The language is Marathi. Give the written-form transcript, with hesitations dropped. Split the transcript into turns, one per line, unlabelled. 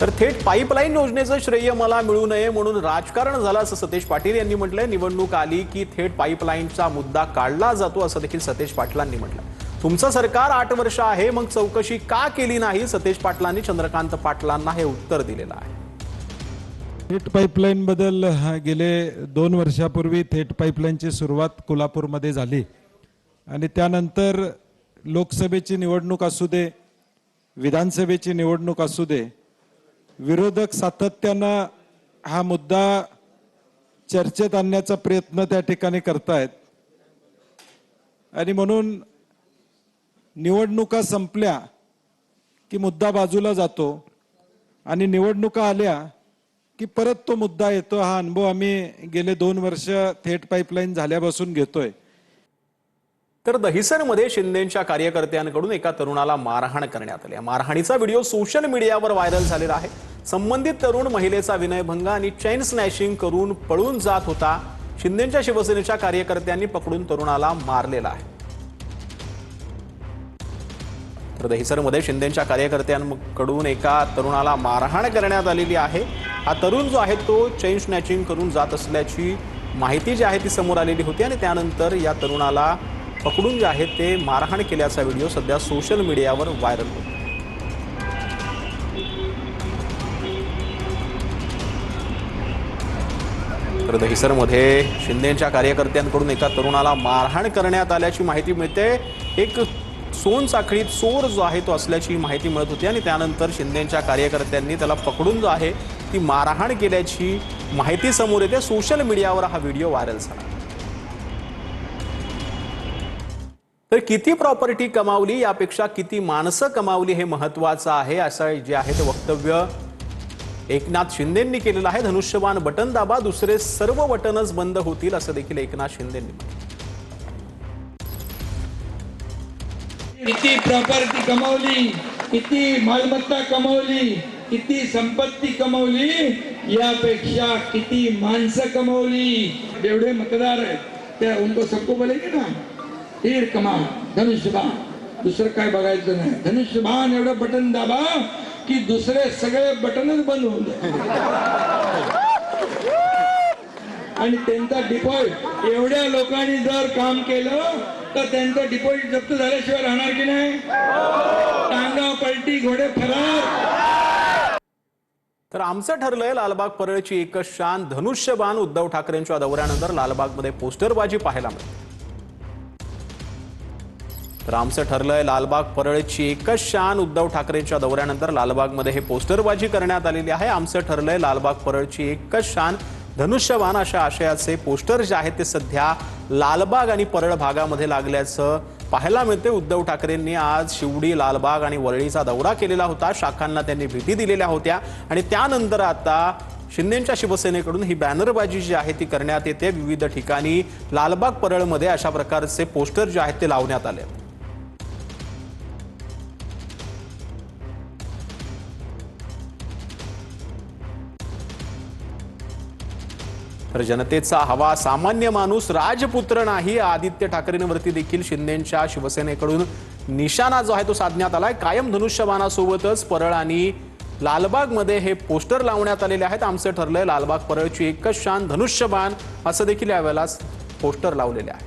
तर थेट पाईपलाईन योजनेचं श्रेय मला मिळू नये म्हणून राजकारण झालं असं सतेज पाटील यांनी म्हटलंय। निवडणूक आली की थेट पाईपलाईनचा मुद्दा काढला जातो असं देखील सतेज पाटलांनी म्हटलं। तुमचं सरकार 8 वर्ष आहे, मग चौकशी का केली नाही? सतेज पाटलांनी चंद्रकांत पाटलांना हे उत्तर दिलेलं आहे।
थेट पाईपलाईन बद्दल गेले 2 वर्षापूर्वी थेट पाईपलाईनची सुरुवात कोल्हापूरमध्ये झाली आणि त्यानंतर लोकसभेची निवडणूक असू दे, विधानसभेची निवडणूक असू दे, विरोधक सातत्यानं हा मुद्दा चर्चेत आणण्याचा प्रयत्न त्या ठिकाणी करतायत आणि म्हणून निवडणुका संपल्या की मुद्दा बाजूला जातो आणि निवडणुका आल्या की परत तो मुद्दा येतो। हा अनुभव आम्ही गेले 2 वर्ष थेट पाईपलाईन झाल्यापासून घेतोय।
तर दहिसरमध्ये शिंदेंच्या कार्यकर्त्यांकडून एका तरुणाला मारहाण करण्यात आली। मारहाणीचा व्हिडिओ सोशल मीडियावर व्हायरल झालेला आहे। संबंधित तरुण महिलेचा विनयभंग आणि चेन स्नॅचिंग करून पळून जात होता। शिंदेंच्या शिवसेनेच्या कार्यकर्त्यांनी पकडून तरुणाला मारलेला आहे। तर दहिसरमध्ये शिंदेंच्या कार्यकर्त्यांकडून एका तरुणाला मारहाण करण्यात आलेली आहे। हा तरुण जो आहे तो चेन स्नॅचिंग करून जात असल्याची माहिती जी आहे ती समोर आलेली होती आणि त्यानंतर या तरुणाला पकडून जे आहे ते मारहाण केल्याचा व्हिडिओ सध्या सोशल मीडियावर व्हायरल होतो। तर दहिसरमध्ये शिंदेंच्या कार्यकर्त्यांकडून एका तरुणाला मारहाण करण्यात आल्याची माहिती मिळते। एक सोनसाखळीत चोर जो आहे तो असल्याची माहिती मिळत होती आणि त्यानंतर शिंदेंच्या कार्यकर्त्यांनी त्याला पकडून जो आहे ती मारहाण केल्याची माहिती समोर येते। सोशल मीडियावर हा व्हिडिओ व्हायरल झाला। तर किती प्रॉपर्टी कमावली यापेक्षा किती माणसं कमावली हे महत्त्वाचं आहे असं जे आहे ते वक्तव्य एकनाथ शिंदेंनी केलेलं आहे। धनुष्यबाण बटन दाबा, दुसरे सर्व बटनच बंद होतील असं देखील एकनाथ शिंदेंनी म्हटलं।
किती प्रॉपर्टी कमावली, किती मालमत्ता कमावली, किती संपत्ती कमावली यापेक्षा किती माणसं कमावली। जेवढे मतदार आहेत त्या उनको सबको बोलेंगे ना, तीर कमान धनुष्यबाण, दुसरं काय बघायचं नाही। धनुष्यबाण एवढं बटन दाबा की दुसरे सगळे बटनच बंद होऊन जातात आणि त्यांचा डिपॉझिट एवढ्या लोकांनी जर काम केलं तर त्यांचं डिपॉझिट जप्त झाल्याशिवाय राहणार की नाही? टांगा पलटी घोडे फरार।
तर आमचं ठरलंय लालबाग परळची एकच शान धनुष्यबाण। उद्धव ठाकरेंच्या दौऱ्यानंतर लालबागमध्ये पोस्टरबाजी पाहायला मिळते। तर आमचं ठरलंय लालबाग परळची एकच शान। उद्धव ठाकरेंच्या दौऱ्यानंतर लालबागमध्ये हे पोस्टरबाजी करण्यात आलेली आहे। आमचं ठरलंय लालबाग परळची एकच शान धनुष्यबाण अशा आशयाचे पोस्टर जे आहेत ते सध्या लालबाग आणि परळ भागामध्ये लागल्याचं पाहायला मिळते। उद्धव ठाकरेंनी आज शिवडी, लालबाग आणि वरळीचा दौरा केलेला होता। शाखांना त्यांनी भेटी दिलेल्या होत्या आणि त्यानंतर आता शिंदेंच्या शिवसेनेकडून ही बॅनरबाजी जी आहे ती करण्यात येते। विविध ठिकाणी लालबाग परळमध्ये अशा प्रकारचे पोस्टर जे आहेत ते लावण्यात आले। तर जनतेचा हवा सामान्य माणूस राजपुत्र नाही। आदित्य ठाकरेंवरती देखील शिंदेंच्या शिवसेनेकडून निशाणा जो आहे तो साधण्यात आलाय। कायम धनुष्यबाणासोबतच परळ आणि लालबागमध्ये हे पोस्टर लावण्यात आलेले आहेत। आमचं ठरलंय लालबाग परळची एकच शान धनुष्यबाण असं देखील यावेळेला पोस्टर लावलेले आहे।